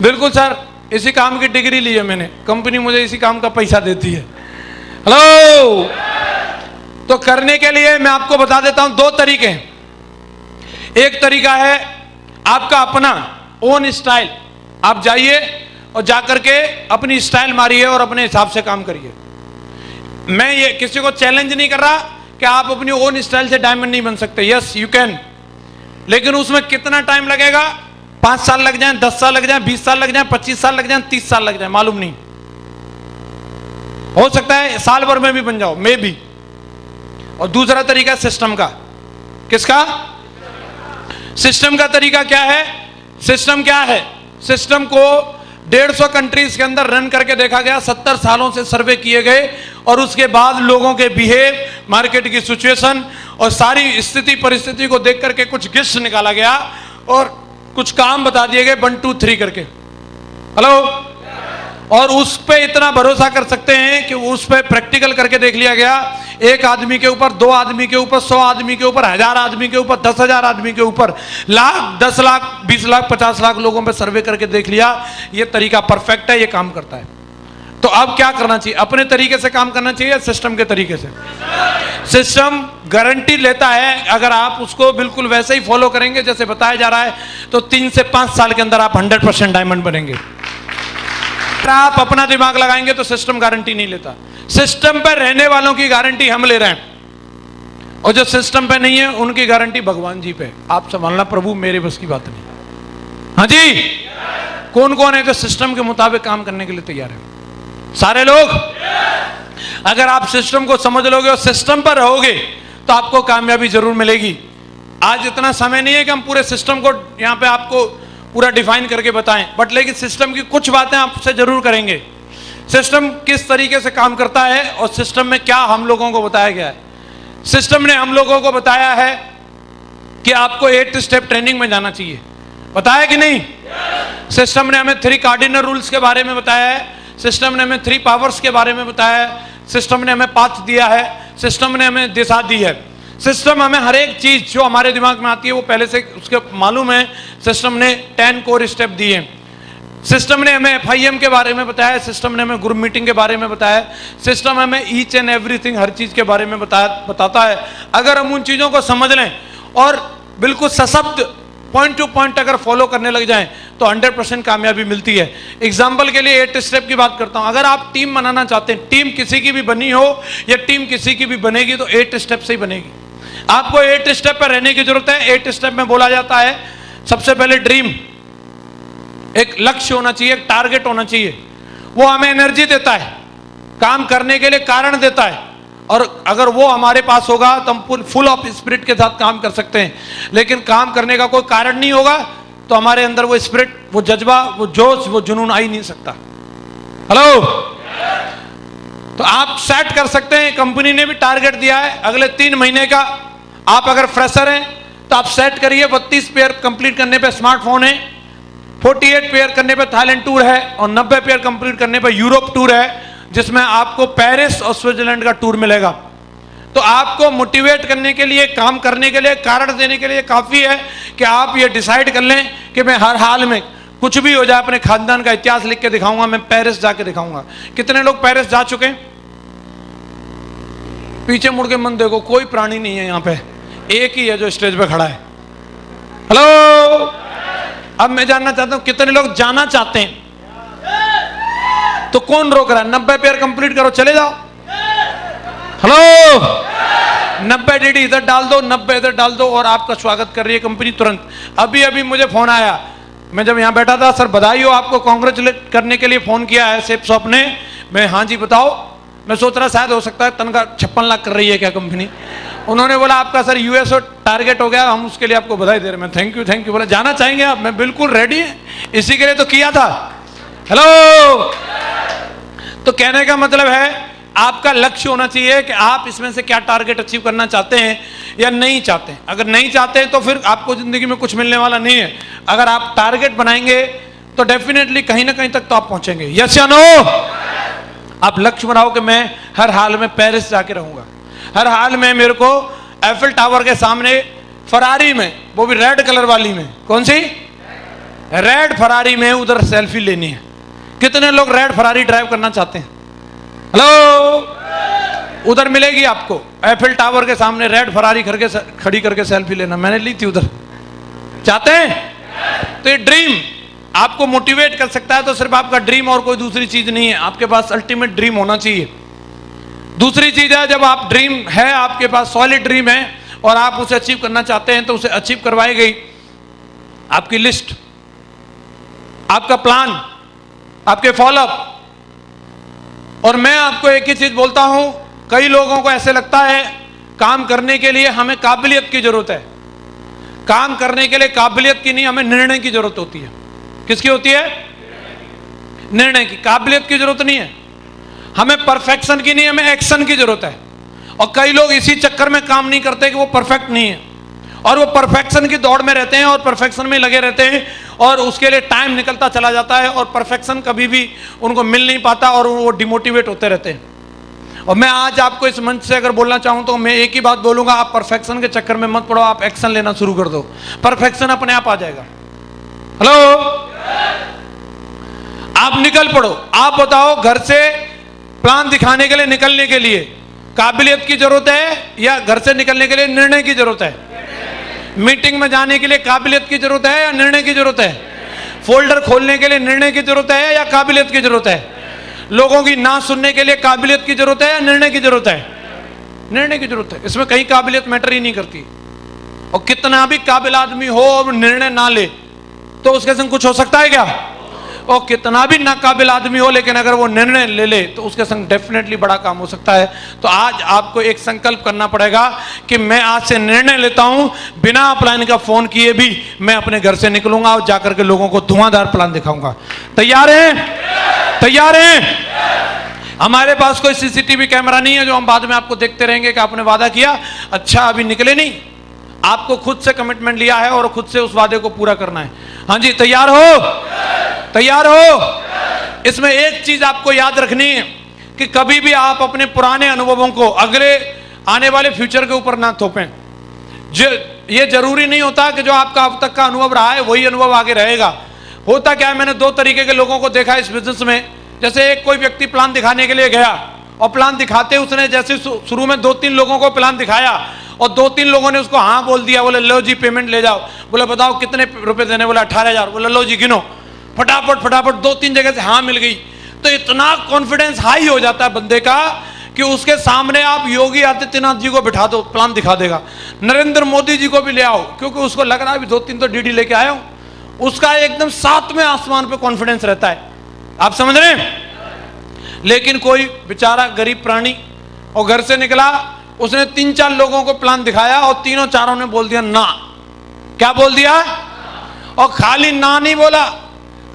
बिल्कुल सर, इसी काम की डिग्री ली है मैंने, कंपनी मुझे इसी काम का पैसा देती है। हेलो, तो करने के लिए मैं आपको बता देता हूं दो तरीके हैं। एक तरीका है आपका अपना ओन स्टाइल, आप जाइए और जाकर के अपनी स्टाइल मारिए और अपने हिसाब से काम करिए। मैं ये किसी को चैलेंज नहीं कर रहा कि आप अपनी ओन स्टाइल से डायमंड नहीं बन सकते। यस यू कैन, लेकिन उसमें कितना टाइम लगेगा? 5 साल लग जाए, 10 साल लग जाए, 20 साल लग जाए, 25 साल लग जाए, 30 साल लग जाए, मालूम नहीं। हो सकता है साल भर में भी बन जाओ, मे भी। और दूसरा तरीका सिस्टम का। किसका? सिस्टम का तरीका क्या है? सिस्टम क्या है? सिस्टम को 150 कंट्रीज के अंदर रन करके देखा गया, 70 सालों से सर्वे किए गए और उसके बाद लोगों के बिहेव, मार्केट की सिचुएशन और सारी स्थिति परिस्थिति को देख करके कुछ गिस्ट निकाला गया और कुछ काम बता दिए गए 1 2 3 करके। हेलो, और उस पे इतना भरोसा कर सकते हैं कि उस पे प्रैक्टिकल करके देख लिया गया। एक आदमी के ऊपर, 2 आदमी के ऊपर, 100 आदमी के ऊपर, 1000 आदमी के ऊपर, 10,000 आदमी के ऊपर, लाख, 10 लाख, 20 लाख, 50 लाख लोगों पे सर्वे करके देख लिया, ये तरीका परफेक्ट है, ये काम करता है। तो अब क्या करना चाहिए? अपने तरीके से काम करना चाहिए या सिस्टम के तरीके से? सिस्टम गारंटी लेता है, अगर आप उसको बिल्कुल वैसे ही फॉलो करेंगे जैसे बताया जा रहा है, तो 3 से 5 साल के अंदर आप 100% डायमंड बनेंगे। आप अपना दिमाग लगाएंगे तो सिस्टम गारंटी नहीं लेता। सिस्टम पर रहने वालों की गारंटी हम ले रहे हैं, और जो सिस्टम पे नहीं है उनकी गारंटी भगवान जी पे। आप संभालना प्रभु, मेरे बस की बात नहीं। हाँ जी, कौन कौन है जो सिस्टम के मुताबिक काम करने के लिए तैयार है? सारे लोग। अगर आप सिस्टम को समझ लोगे और सिस्टम पर रहोगे तो आपको कामयाबी जरूर मिलेगी। आज इतना समय नहीं है कि हम पूरे सिस्टम को यहां पे आपको पूरा डिफाइन करके बताएं, बट लेकिन सिस्टम की कुछ बातें आपसे जरूर करेंगे। सिस्टम किस तरीके से काम करता है और सिस्टम में क्या हम लोगों को बताया गया है। सिस्टम ने हम लोगों को बताया है कि आपको 8 स्टेप ट्रेनिंग में जाना चाहिए, बताया कि नहीं? सिस्टम ने हमें 3 कार्डिनल रूल्स के बारे में बताया है, सिस्टम ने हमें 3 पावर्स के बारे में बताया है, सिस्टम ने हमें पाथ दिया है, सिस्टम ने हमें दिशा दी है। सिस्टम हमें हर एक चीज जो हमारे दिमाग में आती है वो पहले से उसके मालूम है। सिस्टम ने 10 कोर स्टेप दिए हैं। सिस्टम ने हमें FIM के बारे में बताया, सिस्टम ने हमें ग्रुप मीटिंग के बारे में बताया, सिस्टम हमें ईच एंड एवरीथिंग, हर चीज के बारे में बताता है। अगर हम उन चीजों को समझ लें और बिल्कुल सशब्द पॉइंट टू पॉइंट अगर फॉलो करने लग जाएं तो 100% कामयाबी मिलती है। एग्जाम्पल के लिए 8 स्टेप की बात करता हूं। अगर आप टीम बनाना चाहते हैं, टीम किसी की भी बनी हो या टीम किसी की भी बनेगी तो 8 स्टेप से ही बनेगी। आपको 8 स्टेप पर रहने की जरूरत है। 8 स्टेप में बोला जाता है सबसे पहले ड्रीम, एक लक्ष्य होना चाहिए, एक टारगेट होना चाहिए। वो हमें एनर्जी देता है, काम करने के लिए कारण देता है, और अगर वो हमारे पास होगा तो हम फुल ऑफ स्पिरिट के साथ काम कर सकते हैं। लेकिन काम करने का कोई कारण नहीं होगा तो हमारे अंदर वो स्पिरिट, वो जज्बा, वो जोश, वो जुनून आ ही नहीं सकता। हेलो, तो आप सेट कर सकते हैं। कंपनी ने भी टारगेट दिया है अगले 3 महीने का। आप अगर फ्रेशर हैं तो आप सेट करिए 32 पेयर कंप्लीट करने पे स्मार्टफोन है, 48 पेयर करने पे थाईलैंड टूर है और 90 पेयर कंप्लीट करने पे यूरोप टूर है, जिसमें आपको पेरिस और स्विट्जरलैंड का टूर मिलेगा। तो आपको मोटिवेट करने के लिए, काम करने के लिए, कारण देने के लिए काफी है कि आप ये डिसाइड कर लें कि मैं हर हाल में कुछ भी हो जाए अपने खानदान का इतिहास लिख के दिखाऊंगा, मैं पेरिस जाके दिखाऊंगा। कितने लोग पेरिस जा चुके हैं? पीछे मुड़ के मन देखो, कोई प्राणी नहीं है यहां पे, एक ही है जो स्टेज पे खड़ा है। हेलो, अब मैं जानना चाहता हूं कितने लोग जाना चाहते हैं? तो कौन रोक रहा है? 90 पेयर कंप्लीट करो, चले जाओ। हेलो, 90 डीडी इधर डाल दो, 90 इधर डाल दो और आपका स्वागत कर रही है कंपनी तुरंत। अभी अभी मुझे फोन आया, मैं जब यहां बैठा था, सर बधाई हो, आपको कांग्रेचुलेट करने के लिए फोन किया है सेप शॉप ने। मैं हाँ जी बताओ। मैं सोच रहा शायद हो सकता है तनख्वाह 56 लाख कर रही है क्या कंपनी। उन्होंने बोला आपका सर यूएसओ टारगेट हो गया, हम उसके लिए आपको बधाई दे रहे हैं। मैं थैंक यू। बोला जाना चाहेंगे आप? मैं बिल्कुल रेडी है, इसी के लिए तो किया था। हेलो, तो कहने का मतलब है आपका लक्ष्य होना चाहिए कि आप इसमें से क्या टारगेट अचीव करना चाहते हैं या नहीं चाहते हैं। अगर नहीं चाहते हैं तो फिर आपको जिंदगी में कुछ मिलने वाला नहीं है। अगर आप टारगेट बनाएंगे तो डेफिनेटली कहीं ना कहीं तक तो आप पहुंचेंगे। यस या नो? आप लक्ष्य बनाओ कि मैं हर हाल में पेरिस जाके रहूंगा, हर हाल में मेरे को एफिल टावर के सामने फरारी में, वो भी रेड कलर वाली में, कौन सी? रेड फरारी में उधर सेल्फी लेनी है। कितने लोग रेड फरारी ड्राइव करना चाहते हैं? हेलो, उधर मिलेगी आपको एफिल टावर के सामने रेड फरारी खड़ी करके सेल्फी लेना। मैंने ली थी उधर। चाहते हैं? तो ये ड्रीम आपको मोटिवेट कर सकता है, तो सिर्फ आपका ड्रीम और कोई दूसरी चीज नहीं है। आपके पास अल्टीमेट ड्रीम होना चाहिए। दूसरी चीज है, जब आप ड्रीम है, आपके पास सॉलिड ड्रीम है और आप उसे अचीव करना चाहते हैं, तो उसे अचीव करवाई गई आपकी लिस्ट, आपका प्लान, आपके फॉलोअप। और मैं आपको एक ही चीज बोलता हूं, कई लोगों को ऐसे लगता है काम करने के लिए हमें काबिलियत की जरूरत है। काम करने के लिए काबिलियत की नहीं, हमें निर्णय की जरूरत होती है। किसकी होती है? निर्णय की। काबिलियत की जरूरत नहीं है हमें, परफेक्शन की नहीं, हमें एक्शन की जरूरत है। और कई लोग इसी चक्कर में काम नहीं करते कि वो परफेक्ट नहीं है, और वो परफेक्शन की दौड़ में रहते हैं और परफेक्शन में लगे रहते हैं, और उसके लिए टाइम निकलता चला जाता है और परफेक्शन कभी भी उनको मिल नहीं पाता और वो डिमोटिवेट होते रहते हैं। और मैं आज आपको इस मंच से अगर बोलना चाहूं तो मैं एक ही बात बोलूंगा, आप परफेक्शन के चक्कर में मत पड़ो, आप एक्शन लेना शुरू कर दो, परफेक्शन अपने आप आ जाएगा। हेलो, आप निकल पड़ो। आप बताओ, घर से प्लान दिखाने के लिए, निकलने के लिए काबिलियत की जरूरत है या घर से निकलने के लिए निर्णय की जरूरत है? मीटिंग में जाने के लिए काबिलियत की जरूरत है या निर्णय की जरूरत है? फोल्डर खोलने के लिए निर्णय की जरूरत है या काबिलियत की जरूरत है? लोगों की ना सुनने के लिए काबिलियत की जरूरत है या निर्णय की जरूरत है? निर्णय की जरूरत है। इसमें कहीं काबिलियत मैटर ही नहीं करती। और कितना भी काबिल आदमी हो और निर्णय ना ले तो उसके संग कुछ हो सकता है क्या? और कितना भी नाकाबिल आदमी हो लेकिन अगर वो निर्णय ले ले तो उसके संग डेफिनेटली बड़ा काम हो सकता है। तो आज आपको एक संकल्प करना पड़ेगा कि मैं आज से निर्णय लेता हूं, बिना प्लान का फोन किए भी मैं अपने घर से निकलूंगा और जाकर के लोगों को धुआंधार प्लान दिखाऊंगा। तैयार हैं? तैयार हैं? हमारे पास कोई सीसीटीवी कैमरा नहीं है जो हम बाद में आपको देखते रहेंगे कि आपने वादा किया, अच्छा अभी निकले नहीं। आपको खुद से कमिटमेंट लिया है और खुद से उस वादे को पूरा करना है। हाँ जी, तैयार हो? तैयार हो? इसमें एक चीज आपको याद रखनी है कि कभी भी आप अपने पुराने अनुभवों को अगले आने वाले फ्यूचर के ऊपर ना थोपें। ये जरूरी नहीं होता कि जो आपका अब तक का अनुभव रहा है वही अनुभव आगे रहेगा। होता क्या है, मैंने दो तरीके के लोगों को देखा इस बिजनेस में। जैसे एक कोई व्यक्ति प्लान दिखाने के लिए गया और प्लान दिखाते उसने जैसे शुरू में 2-3 लोगों को प्लान दिखाया और 2-3 लोगों ने उसको हाँ बोल दिया। बोले लो जी पेमेंट ले जाओ। बोले बताओ कितने रुपए देने? बोला 18,000। बोले लो जी गिनो। फटाफट 2-3 जगह से हाँ मिल गई। तो इतना कॉन्फिडेंस हाई हो जाता है बंदे का कि उसके सामने आप योगी आदित्यनाथ जी को बिठा दो, प्लान दिखा देगा। नरेंद्र मोदी जी को भी ले आओ, क्योंकि उसको लग रहा है 2-3 तो डीडी लेके आया हूं। उसका एकदम 7वें आसमान पे कॉन्फिडेंस रहता है। आप समझ रहे हैं? लेकिन कोई बेचारा गरीब प्राणी और घर से निकला, उसने 3-4 लोगों को प्लान दिखाया और तीनों चारों ने बोल दिया ना। क्या बोल दिया? और खाली ना नहीं बोला,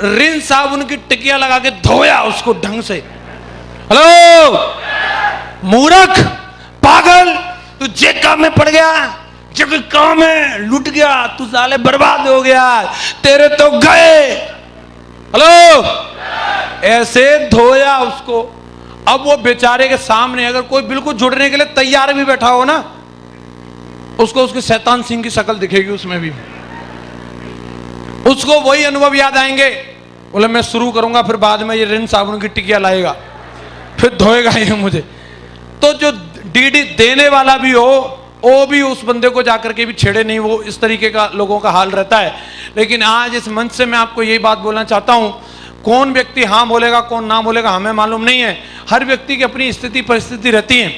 रिन साबुन की टिकिया लगा के धोया उसको ढंग से। हेलो मूर्ख, पागल, तू जे काम में पड़ गया, जब काम में लुट गया, तू साले बर्बाद हो गया, तेरे तो गए। हेलो, ऐसे धोया उसको। अब वो बेचारे के सामने अगर कोई बिल्कुल जुड़ने के लिए तैयार भी बैठा हो ना, उसको उसके शैतान सिंह की शक्ल दिखेगी उसमें भी। उसको वही अनुभव याद आएंगे। बोले मैं शुरू करूंगा, फिर बाद में ये रिन साबुन की टिकिया लाएगा, फिर धोएगा ये मुझे। तो जो डीडी देने वाला भी हो वो भी उस बंदे को जाकर के भी छेड़े नहीं। वो इस तरीके का लोगों का हाल रहता है। लेकिन आज इस मंच से मैं आपको यही बात बोलना चाहता हूं, कौन व्यक्ति हाँ बोलेगा कौन ना बोलेगा हमें मालूम नहीं है। हर व्यक्ति की अपनी स्थिति परिस्थिति रहती है।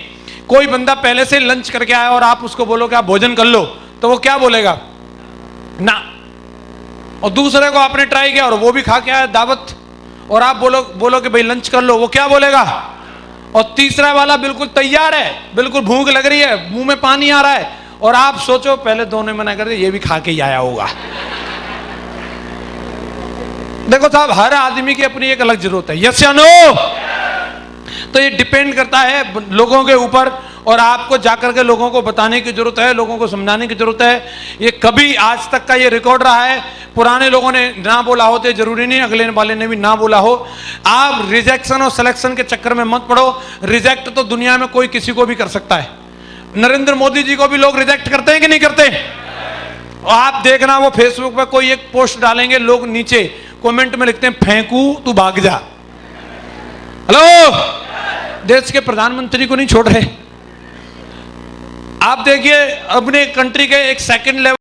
कोई बंदा पहले से लंच करके आया और आप उसको बोलो कि आप भोजन कर लो, तो वो क्या बोलेगा? ना। और दूसरे को आपने ट्राई किया और वो भी खा के आया दावत, और आप बोलो कि भाई लंच कर लो, वो क्या बोलेगा? और तीसरा वाला बिल्कुल तैयार है, बिल्कुल भूख लग रही है, मुंह में पानी आ रहा है, और आप सोचो पहले दोनों मना कर दे, ये भी खा के ही आया होगा। देखो साहब, हर आदमी की अपनी एक अलग जरूरत है। यस या नो? तो ये डिपेंड करता है लोगों के ऊपर, और आपको जाकर के लोगों को बताने की जरूरत है, लोगों को समझाने की जरूरत है। ये कभी आज तक का ये रिकॉर्ड रहा है, पुराने लोगों ने ना बोला हो तो जरूरी नहीं अगले वाले ने भी ना बोला हो। आप रिजेक्शन और सिलेक्शन के चक्कर में मत पड़ो। रिजेक्ट तो दुनिया में कोई किसी को भी कर सकता है। नरेंद्र मोदी जी को भी लोग रिजेक्ट करते हैं कि नहीं करते? और आप देखना वो फेसबुक पे कोई एक पोस्ट डालेंगे, लोग नीचे कमेंट में लिखते हैं फेंकू तू भाग जा। हेलो, देश के प्रधानमंत्री को नहीं छोड़ रहे। आप देखिए अपने कंट्री के एक सेकंड लेवल